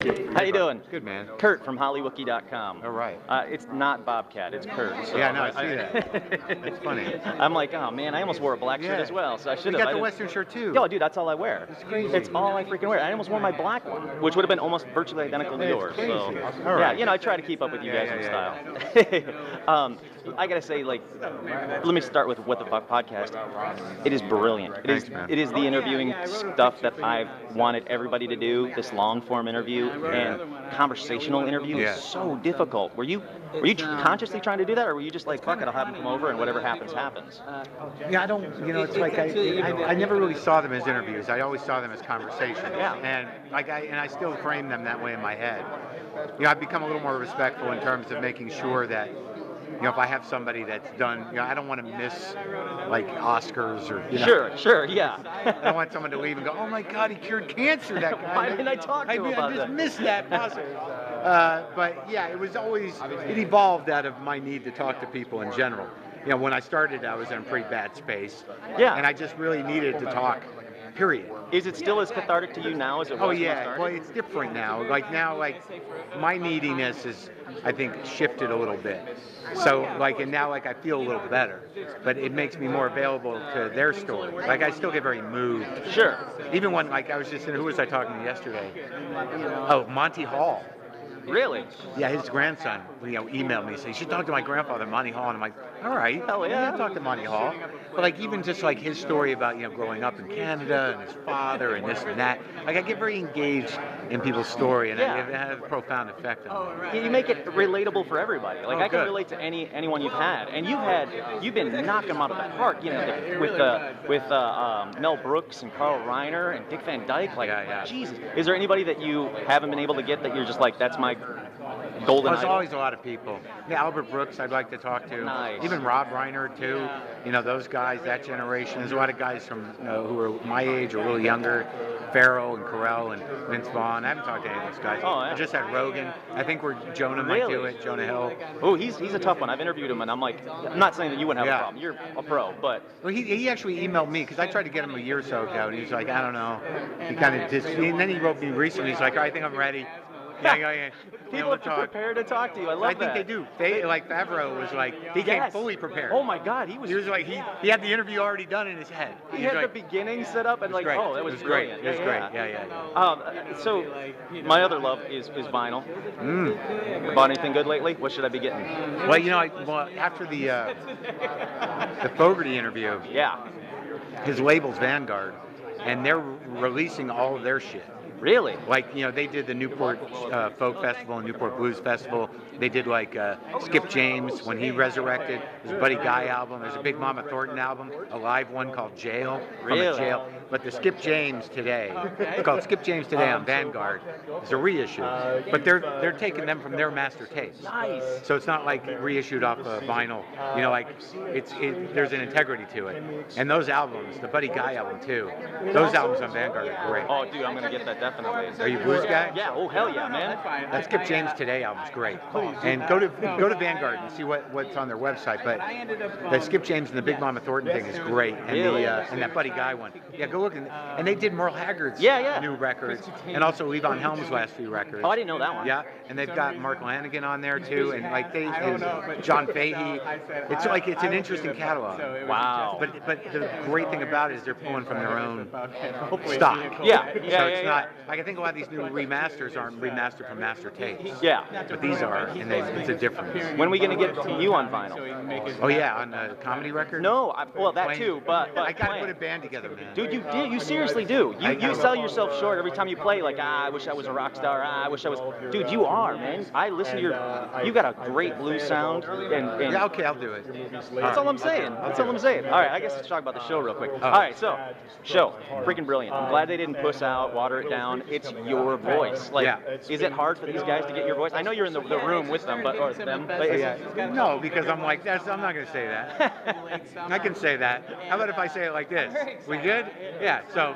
How you doing? Good, man. Kurt from hollywookiee.com. All right. It's not Bobcat, it's Kurt. So Yeah, no, I see that. That's funny. I'm like, oh man, I almost wore a black shirt as well, so I should have. You got the Western shirt too. Yo, dude, that's all I wear. It's crazy. It's all I freaking wear. I almost wore my black one, which would have been almost virtually identical to yours. Crazy. So, All yeah, right. you know, I try to keep up with you guys in style. I gotta say, like, let me start with What the Fuck podcast. It is brilliant. Thanks, man. It is the interviewing stuff that I've wanted everybody to do. This long form interview and conversational interview is so difficult. Were you consciously trying to do that, or were you just like, fuck it, I'll have them come over and whatever happens happens? Yeah, I don't. You know, it's like I never really saw them as interviews. I always saw them as conversations. Yeah. And I still frame them that way in my head. You know, I've become a little more respectful in terms of making sure that, you know, if I have somebody that's done, you know, I don't want to miss like Oscars or, you know. Sure, yeah. I don't want someone to leave and go, oh my God, he cured cancer, that guy. Why didn't I talk to him about I that? just missed that possibly. But yeah, it was always, it evolved out of my need to talk to people in general. You know, when I started, I was in a pretty bad space. Yeah. And I just really needed to talk, period. Is it still as cathartic to you now as it was Oh when you yeah, started? well it's different now. Like now, like my neediness is, I think, shifted a little bit. So like, and now like I feel a little better, but it makes me more available to their story. Like I still get very moved. Sure. Even when like I was just in, who was I talking to yesterday? Oh, Monty Hall. Really? Yeah, his grandson, you know, emailed me, said, you should talk to my grandfather, Monty Hall. And I'm like, all right, Hell yeah. I'll talk to Monty Hall. But like even just like his story about, you know, growing up in Canada and his father and this and that, like I get very engaged in people's story, and Yeah. it had a profound effect on me. You make it relatable for everybody. Like I can good. relate to anyone you've had, and you've been knocking them out of the park. You know, with Mel Brooks and Carl Reiner and Dick Van Dyke. Like, Yeah. Jesus, is there anybody that you haven't been able to get that you're just like, that's my golden There's idol? always a lot of people. Yeah, Albert Brooks, I'd like to talk to. Nice. Even Rob Reiner too. You know, those guys, that generation. There's a lot of guys from who are my age or a little younger. Farrell and Carell and Vince Vaughn. I haven't talked to any of those guys. Oh, yeah. I just had Rogan. I think Jonah might do Really? it. Jonah Hill. Oh, he's a tough one. I've interviewed him, and I'm like, I'm not saying that you wouldn't have Yeah. a problem. You're a pro, but Well, he actually emailed me because I tried to get him a year or so ago, and he was like, I don't know. He kind of just. And then he wrote me recently. He's like, I think I'm ready. Yeah. people have to prepare to talk to you. I love I that. think they do. They like Favreau was like he came Yes. fully prepared. Oh my God, he was like he had the interview already done in his head. He was had like, the beginning set up and like, great. oh, that was It was great. brilliant. It was great. Yeah. So my other love is vinyl. Bought anything good lately? What should I be getting? Well, you know, after the Fogerty interview, Yeah. his label's Vanguard, and they're releasing all of their shit. Really? Like, you know, they did the Newport Folk Festival and Newport Blues Festival. They did like Skip James when he resurrected, his Buddy Guy album. There's a Big Mama Thornton album, a live one called Jail, from a Really? jail. But the Skip James today, it's called Skip James Today on Vanguard. It's a reissue, but they're taking them from their master tapes. Nice. So it's not like reissued off of vinyl. You know, like there's an integrity to it. And those albums, the Buddy Guy album too, those albums on Vanguard are great. Oh, dude, I'm gonna get that definitely. Are you a blues guy? Yeah. Oh, hell yeah, man. That Skip James Today album's great. And go to Vanguard and see what's on their website. But the Skip James and the Big Mama Thornton thing is great. And Really? and that Buddy Guy one. Yeah, go look. And they did Merle Haggard's Yeah. new records, and also Levon Helm's last few records. Oh, I didn't know that one. Yeah, and they've got Mark Lanigan on there too, and like John Fahey. It's like it's an interesting catalog. Wow. But the great thing about it is they're pulling from their own stock. Yeah. So it's not like I think a lot of these new remasters aren't remastered from master tapes. Yeah. But these are, and it's a difference. When are we gonna get you on vinyl? Oh yeah, on a comedy record. No, well that Playing- too, but I gotta playing. put a band together, man. Dude, you seriously do. You sell yourself short every time you play. Like, I wish I was a rock star. I wish I was. Dude, you are, man. I listen to you got a great blues sound, and Yeah, okay, I'll do it. that's all I'm saying. That's all I'm saying. All right, I guess let's talk about the show real quick. All right, so show, freaking brilliant. I'm glad they didn't puss out, water it down. It's your voice. Like, Yeah. is it hard for these guys to get your voice? I know you're in the room with them, or them. But No, because I'm like, I'm not going to say that. I can say that. How about if I say it like this? We good? Yeah, so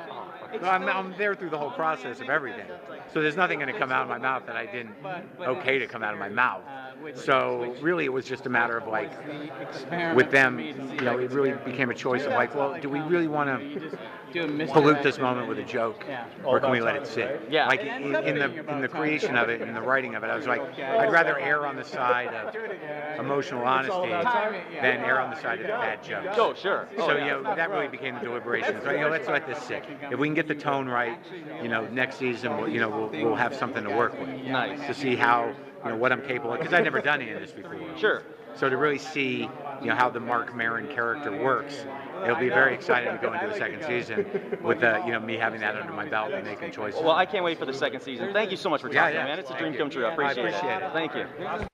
I'm there through the whole process of everything. So there's nothing going to come out of my mouth that I didn't okay to come out of my mouth. So really it was just a matter of like, with them, you know, it really became a choice of like, well, do we really want to pollute this moment with a joke, or can we let it sit? Yeah. Like in the creation of it, in the writing of it, I was like, I'd rather err on the side of emotional honesty than err on the side of bad jokes. Oh, sure. So that really became the deliberations. Right? Let's let this sit. If we can get the tone right, next season, we'll have something to work with. Nice. To see how what I'm capable of, because I've never done any of this before. Sure. So to really see how the Marc Maron character works, it'll be very exciting to go into the second season with me having that under my belt and making choices. Well, I can't wait for the second season. Thank you so much for talking, man. It's a dream come true. I appreciate it. Thank you.